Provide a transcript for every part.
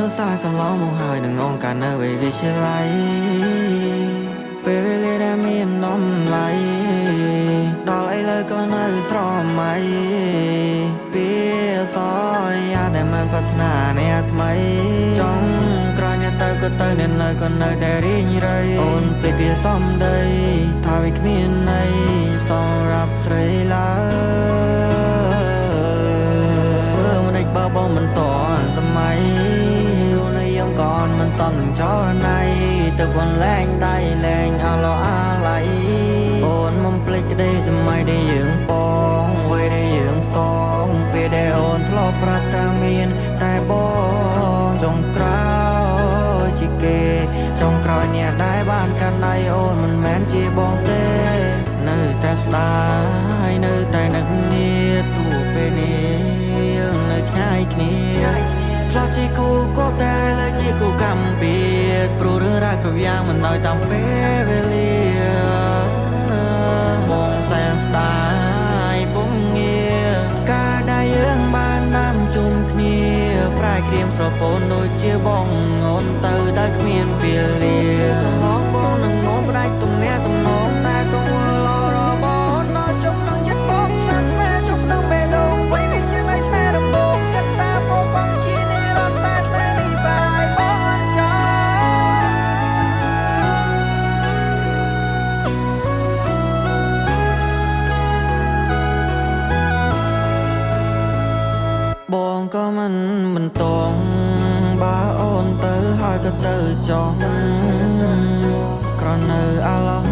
នុសាកន្លងមកហើយនឹងអង្គការនៅវិទ្យាល័យពេលវេលាដែលមាននំឡៃដល់ឥឡូវក៏នៅស្រមៃពីសយាដែលមិនប្រាថ្នាអ្នកថ្មីចង់ក្រោយអ្នកទៅក៏ទៅអ្នកនៅក៏នៅតែរីងរៃអូនពេលពីសំដីថាវាគ្មានន័យសម្រាប់ស្រីឡើយធ្វើមិនដេចបើបងមិនតន់សម័យនៅយំក៏អន់មិនសមនឹងចរណៃទៅបងលែងដៃលែងអឡោអាឡៃអូនមិនភ្លេចក្តីសម័យដែលយើងបងវ័យដែលយើងសងពេលដែលអូនធ្លាប់ប្រាប់ថាមានតែបងចុងក្រោយជាគេចុងក្រោយអ្នកដែលបានកាន់ដៃអូនមិនមែនជាបងទេនៅតែស្ដាយនៅតែនឹកនាទោះពេលនេះយើងនៅឆ្ងាយគ្នាធ្លាប់ជាគូគប់តែលើជាគូកម្មពៀតព្រោះរឿងរ៉ាវគ្រប់យ៉ាងមិនឲ្យតាមពេលវេលាបងសែនស្ដាយពុំងារការដែលយើងបានដាំជុំគ្នាប្រែក្រៀមស្រពោនដូចជាបងអូនទៅដែលគ្មានពេលលាកន្លងបងនឹងងំផ្ដាច់ទំនាក់ទំនងតែទង្វើល្អរបស់នៅជុំក្នុងចិត្តបងស្នាប់ស្នេហ៍ជុំក្នុងបេះដូងវ័យវាជាឡៃស្នេហ៍ដំបូងកតាពោបងជានិរន្តរ៍តែស្នេហ៍នេះប្រែបងអញ្ចឹងបងក៏មិនតងបើអូនទៅហើយក៏ទៅចោះក្រនៅអាឡោះ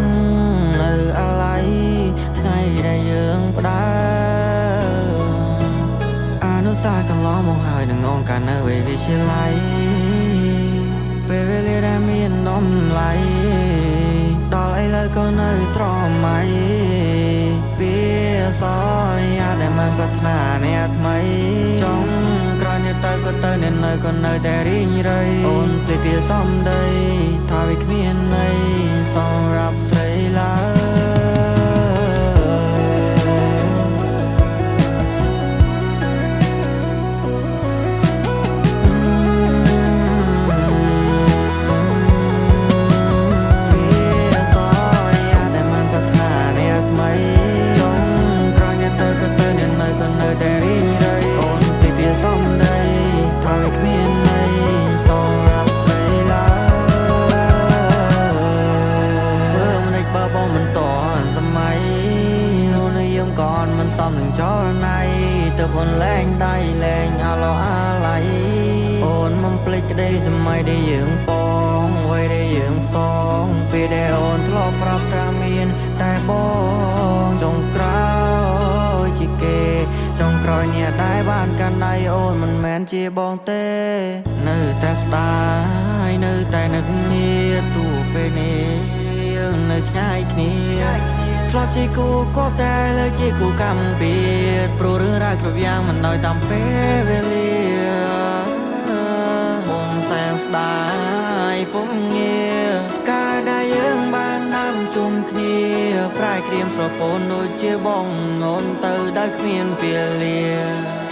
នៅអាឡៃថ្ងៃដែលយើងផ្ដើអនុសាកន្លងមកហើយនឹងអង្គការនៅវិទ្យាល័យពេលវេលាដែលមាននំឡៃដល់ឥឡូវក៏នៅស្រមៃពីសយាដែលមិនប្រាថ្នាអ្នកថ្មីចង់ក្រោយអ្នកទៅក៏ទៅអ្នកនៅក៏នៅតែរីងរៃអូនពេលពីសំដីថាវាគ្មានន័យសម្រាប់ស្រីឡើមិនតន់សម័យនៅយើងក៏អន់មិនសមនឹងចរណៃទៅបងលែងដៃលែងអឡោអាឡៃអូនមិនភ្លេចក្តីសម័យដែលយើងបងវ័យដែលយើងសងពេលដែលអូនធ្លាប់ប្រាប់ថាមានតែបងចុងក្រោយជាគេចុងក្រោយអ្នកដែលបានកាន់ដៃអូនមិនមែនជាបងទេនៅតែស្ដាយនៅតែនឹកនាទោះពេលនេះយើងនៅឆ្ងាយគ្នាធ្លាប់ជាគូគប់តែលើជាគូកម្មពៀតព្រោះរឿងរ៉ាវគ្រប់យ៉ាងមិនឲ្យតាមពេលវេលាបងសែនស្ដាយពុំងារការដែលយើងបានដាំជុំគ្នាប្រែក្រៀមស្រពោនដូចជាបងអូនទៅដែលគ្មានពេលលា